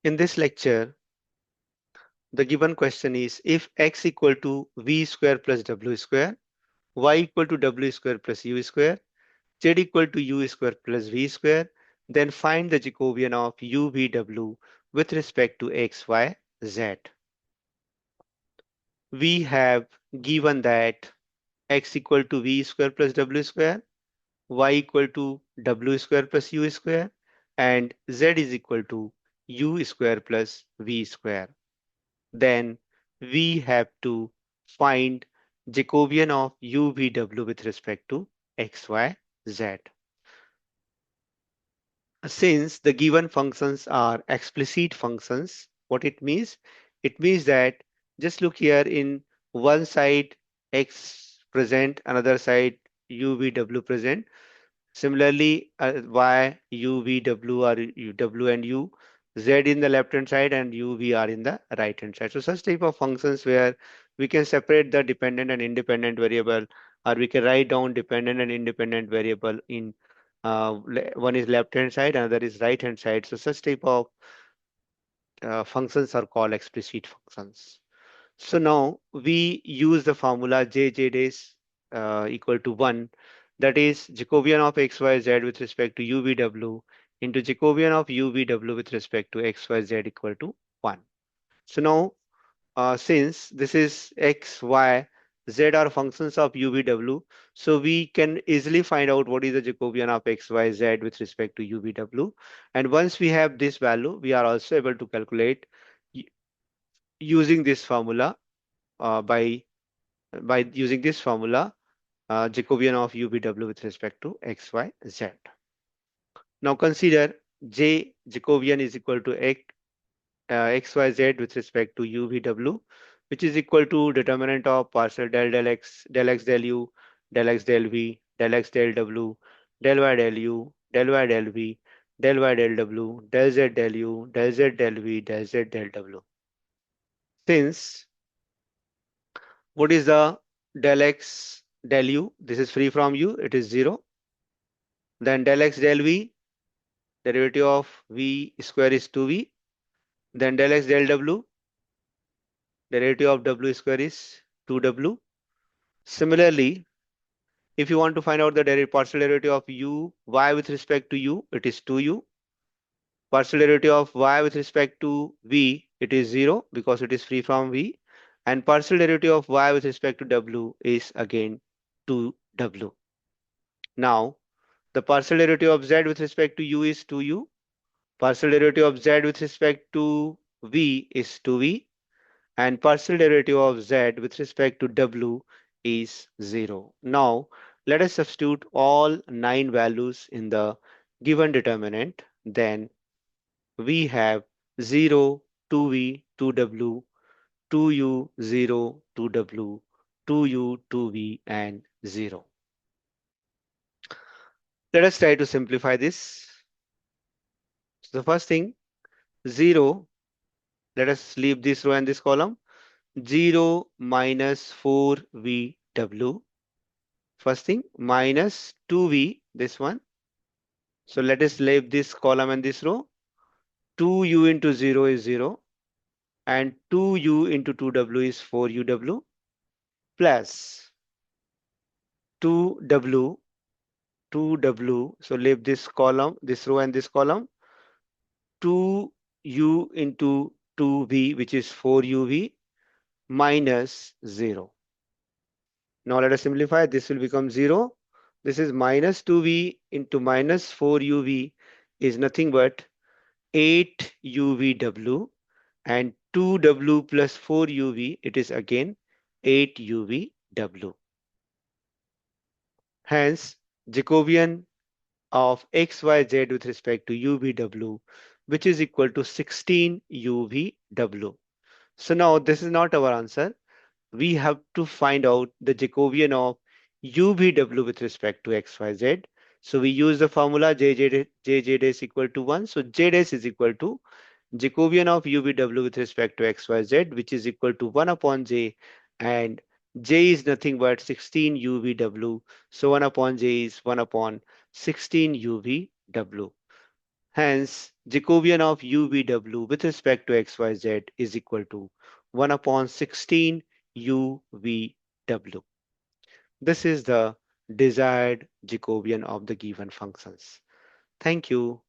In this lecture, the given question is if x equal to v square plus w square, y equal to w square plus u square, z equal to u square plus v square, then find the Jacobian of u, v, w with respect to x, y, z. We have given that x equal to v square plus w square, y equal to w square plus u square, and z is equal to u square plus v square. Then we have to find Jacobian of u, v, w with respect to x, y, z. Since the given functions are explicit functions, what it means? It means that just look here, in one side x present, another side u, v, w present. Similarly, y, u, v, w are w and u, z in the left hand side and u, v are in the right hand side. So such type of functions where we can separate the dependent and independent variable, or we can write down dependent and independent variable in one is left hand side, another is right hand side. So such type of functions are called explicit functions. So now we use the formula J dash equal to 1, that is Jacobian of xyz with respect to uvw into Jacobian of uvw with respect to xyz equal to 1. So now since this is x, y, z are functions of uvw, so we can easily find out what is the Jacobian of x, y, z with respect to uvw. And once we have this value, we are also able to calculate using this formula by using this formula, Jacobian of UVW with respect to x, y, z. Now consider J Jacobian is equal to x, y, z with respect to UVW, which is equal to determinant of partial del x, del u, del x, del v, del x, del w, del y, del u, del y, del v, del y, del w, del z, del u, del z, del v, del z, del w. Since what is the del x, del u? This is free from u, it is 0. Then del x, del v, derivative of v square is 2v. Then del x, del w, derivative of w square is 2w. Similarly, if you want to find out the partial derivative of u, y with respect to u, it is 2u. Partial derivative of y with respect to v, it is 0 because it is free from v. And partial derivative of y with respect to w is again 2w. Now, the partial derivative of z with respect to u is 2u. Partial derivative of z with respect to v is 2v. And partial derivative of z with respect to w is 0. Now, let us substitute all 9 values in the given determinant. Then we have 0, 2v, 2w, 2u, 0, 2w, 2u, 2v, and 0. Let us try to simplify this. So the first thing, 0, let us leave this row and this column. 0 minus 4vw. First thing, minus 2v, this one. So let us leave this column and this row. 2u into 0 is 0. And 2u into 2w is 4uw. Plus 2w, 2w. So leave this column, this row and this column. 2u into 2v, which is 4uv, minus 0. Now let us simplify. This will become 0. This is minus 2v into minus 4uv is nothing but 8uvw, and 2w plus 4uv, it is again 8uvw. Hence, Jacobian of xyz with respect to uvw, which is equal to 16uvw. So now this is not our answer. We have to find out the Jacobian of uvw with respect to xyz. So we use the formula jj is equal to 1. So j dash is equal to Jacobian of uvw with respect to xyz, which is equal to 1 upon j, and j is nothing but 16 uvw. So 1 upon j is 1 upon 16 uvw. Hence, Jacobian of UVW with respect to XYZ is equal to 1 upon 16 UVW. This is the desired Jacobian of the given functions. Thank you.